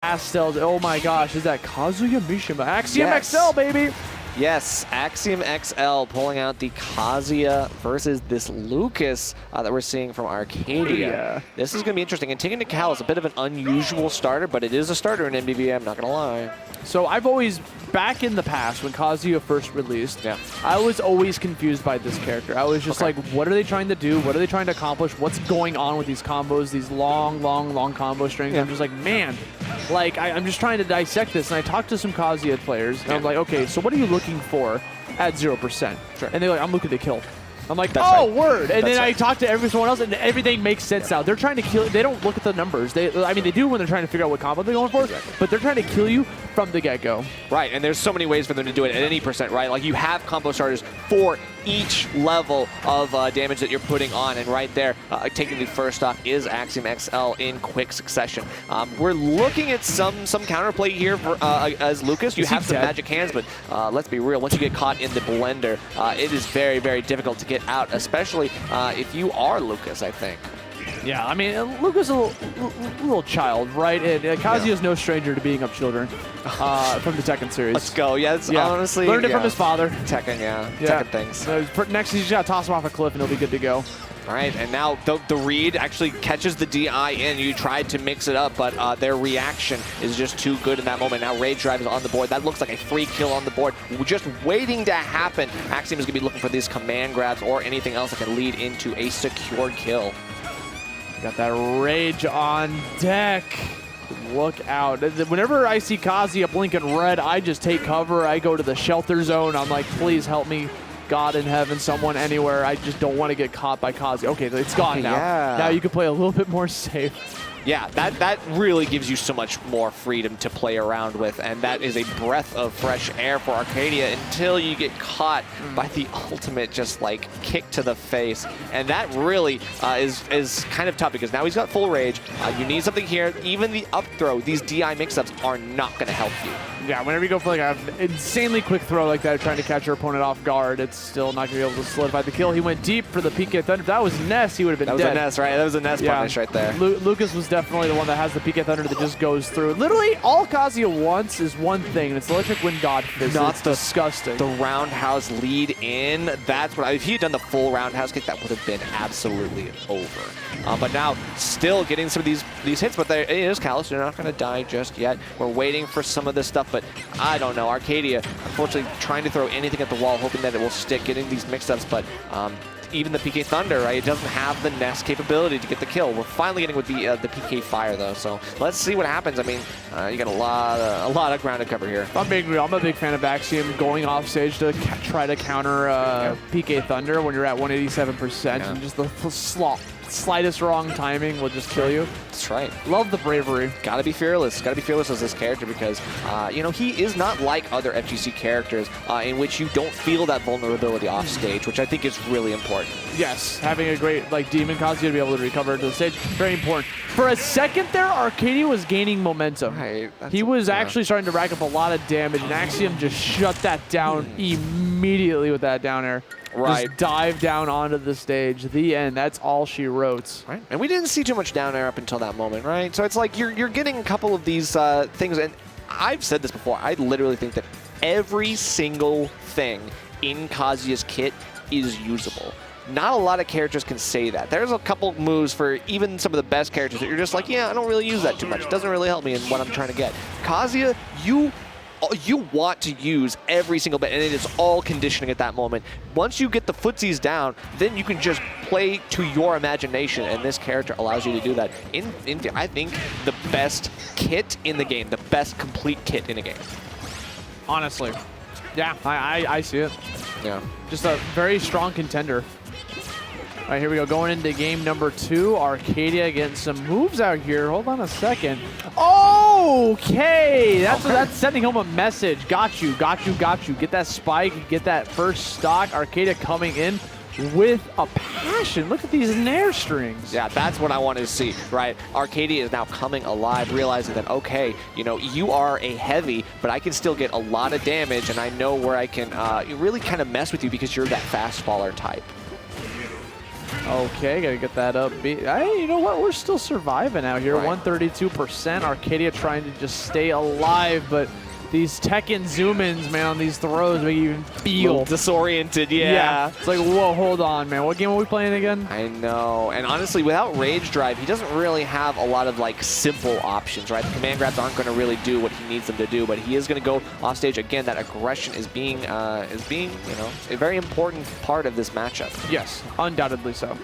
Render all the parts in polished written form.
Pastels. Oh my gosh, is that Kazuya Mishima? Axiom Yes. XL, baby! Yes, Axiom XL pulling out the Kazuya versus this Lucas that we're seeing from Arcadia. This is going to be interesting. And taking to Cal is a bit of an unusual starter, but it is a starter in MBVM, I'm not going to lie. So I've always, back in the past when Kazuya first released, I was always confused by this character. I was just like, what are they trying to do? What are they trying to accomplish? What's going on with these combos, these long combo strings? I'm just like, man, like I'm just trying to dissect this. And I talked to some Kazuya players, and I'm like, okay, so what are you looking for at 0%? And they're like, I'm looking to kill. I'm like, word. And then I talk to everyone else, and everything makes sense now. They're trying to kill. They don't look at the numbers. I mean, they do when they're trying to figure out what combo they're going for, but they're trying to kill you from the get-go. Right, and there's so many ways for them to do it at any percent, right? Like, you have combo starters for each level of damage that you're putting on, and right there, taking the first stock is Axiom XL in quick succession. We're looking at some counterplay here for, as Lucas. You have some magic hands, but let's be real. Once you get caught in the blender, it is very, very difficult to get out, especially if you are Lucas, I think. Yeah, I mean, Lucas is a little child, right? And Kazuya is no stranger to beating up children from the Tekken series. Let's go. Yeah, honestly. Learned it from his father. Tekken, Tekken things. Next, he's got to toss him off a cliff and he'll be good to go. All right, and now the read actually catches the DI in. You tried to mix it up, but their reaction is just too good in that moment. Now Rage Drive is on the board. That looks like a free kill on the board. Just waiting to happen. Axiom is going to be looking for these command grabs or anything else that can lead into a secure kill. Got that Rage on deck. Look out. Whenever I see Kazuya blinking red, I just take cover. I go to the shelter zone. I'm like, please help me. God in heaven, someone anywhere. I just don't want to get caught by Kazuya. Okay, it's gone now. Now you can play a little bit more safe. Yeah, that really gives you so much more freedom to play around with, and that is a breath of fresh air for Arcadia until you get caught by the ultimate just like kick to the face. And that really is kind of tough because now he's got full rage. You need something here. Even the up throw, these DI mix-ups are not going to help you. Yeah, whenever you go for like an insanely quick throw like that, trying to catch your opponent off guard, it's still not going to be able to solidify the kill. He went deep for the PK Thunder. If that was Ness, he would have been dead. That was a Ness, right? That was a Ness punish right there. Lucas was definitely the one that has the PK Thunder that just goes through. Literally, all Kazuya wants is one thing, and it's Electric Wind God Fist. It's disgusting. The roundhouse lead in. That's what if he had done the full roundhouse kick, that would have been absolutely over. But now, still getting some of these hits, but it is Callus. You're not going to die just yet. We're waiting for some of this stuff, but I don't know. Arcadia, unfortunately, trying to throw anything at the wall, hoping that it will stick, getting these mix-ups, but even the PK Thunder, right? It doesn't have the Nest capability to get the kill. We're finally getting with the PK Fire, though. So let's see what happens. I mean, you got a lot of ground to cover here. I'm being real. I'm a big fan of Axiom going off stage to try to counter PK Thunder when you're at 187%, and just the slightest wrong timing will just kill you. That's right. Love the bravery. Gotta be fearless. Gotta be fearless as this character because, you know, he is not like other FGC characters in which you don't feel that vulnerability off stage, which I think is really important. Yes, having a great like Demon Kazuya to be able to recover to the stage, very important. For a second there, Arcadia was gaining momentum. Right. He was actually starting to rack up a lot of damage, and Axiom just shut that down immediately with that down air. Right. Just dive down onto the stage. The end. That's all she wrote. Right. And we didn't see too much down air up until that moment, right? So it's like you're getting a couple of these things, and I've said this before. I literally think that every single thing in Kazuya's kit is usable. Not a lot of characters can say that. There's a couple moves for even some of the best characters that you're just like, yeah, I don't really use that too much. It doesn't really help me in what I'm trying to get. Kazuya, you want to use every single bit, and it is all conditioning at that moment. Once you get the footsies down, then you can just play to your imagination, and this character allows you to do that. I think the best kit in the game, the best complete kit in the game. Honestly. Yeah, I see it. Yeah. Just a very strong contender. All right, here we go. Going into game number 2. Arcadia getting some moves out here. Hold on a second. Okay. That's sending home a message. Got you, got you, got you. Get that spike. Get that first stock. Arcadia coming in with a passion. Look at these nair strings. Yeah, that's what I want to see, right? Arcadia is now coming alive, realizing that, okay, you know, you are a heavy, but I can still get a lot of damage, and I know where I can really kind of mess with you because you're that fast faller type. Okay, gotta get that up. Hey, you know what? We're still surviving out here. Right. 132%. Arcadia trying to just stay alive, but these Tekken zoom-ins, man, on these throws make you even feel disoriented. Yeah. It's like, whoa, hold on, man. What game are we playing again? I know. And honestly, without Rage Drive, he doesn't really have a lot of like simple options, right? The command grabs aren't going to really do what he needs them to do, but he is going to go off stage again. That aggression is being, you know, a very important part of this matchup. Yes, undoubtedly so.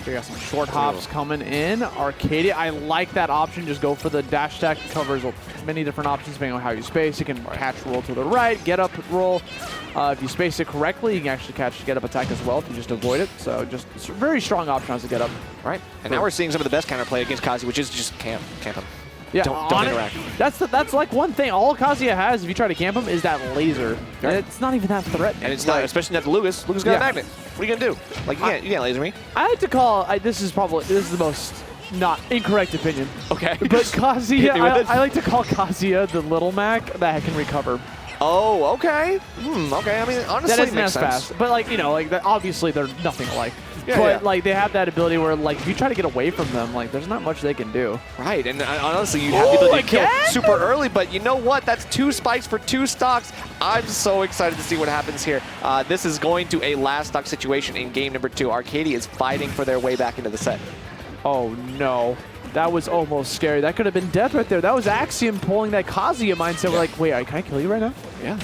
We got some short hops coming in. Arcadia, I like that option. Just go for the dash attack. Covers many different options depending on how you space. You can catch roll to the right, get up roll. If you space it correctly, you can actually catch get up attack as well if you just avoid it. So just it's a very strong option as a get up. Right. And now we're seeing some of the best counterplay against Kazuya, which is just camp him. Yeah, don't interact. That's like one thing. All Kazuya has, if you try to camp him, is that laser. Right. And it's not even that threatening. And it's not, especially not Lucas. Lucas got a magnet. What are you gonna do? Like you can't laser me. I like to call. This is the most not incorrect opinion. Okay. But Kazuya, I like to call Kazuya the little Mac that can recover. Oh, okay. Okay. I mean, honestly, that makes sense. fast. But like, you know, like obviously they're nothing alike. Yeah, but like they have that ability where like if you try to get away from them, like there's not much they can do. Right, and honestly, you have the ability to kill super early, but you know what? That's 2 spikes for 2 stocks. I'm so excited to see what happens here. This is going to a last stock situation in game number 2. Arcadia is fighting for their way back into the set. Oh no. That was almost scary. That could have been death right there. That was Axiom pulling that Kazuya mindset. We're like, wait, can I kill you right now? Yeah.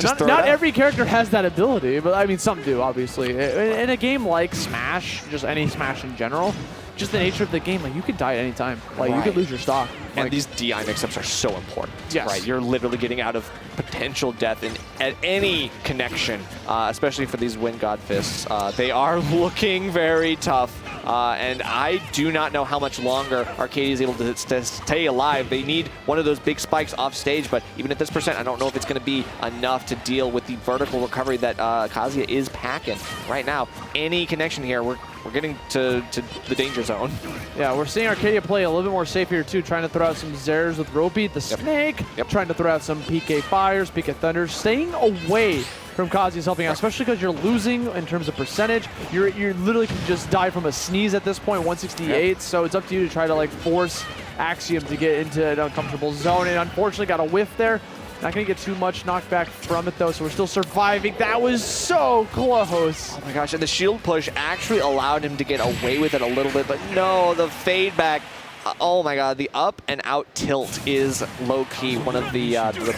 Not every character has that ability, but I mean, some do, obviously. In a game like Smash, just any Smash in general, just the nature of the game, like you could die at any time. Like you could lose your stock. And these DI mix-ups are so important. Yes. Right, you're literally getting out of potential death at any connection, especially for these Wind God Fists. They are looking very tough. And I do not know how much longer Arcadia is able to stay alive. They need one of those big spikes off stage, but even at this percent, I don't know if it's going to be enough to deal with the vertical recovery that Kazuya is packing. Right now, any connection here, we're getting to the danger zone. Yeah, we're seeing Arcadia play a little bit more safe here too, trying to throw out some Zers with Ropey, the Snake, trying to throw out some PK Fires, PK Thunders, staying away from Kazuya's helping out, especially because you're losing in terms of percentage. You literally can just die from a sneeze at this point, 168, so it's up to you to try to like force Axiom to get into an uncomfortable zone, and unfortunately got a whiff there. Not going to get too much knockback from it, though, so we're still surviving. That was so close. Oh, my gosh. And the shield push actually allowed him to get away with it a little bit, but no, the fade back. Oh, my God. The up and out tilt is low-key one of the better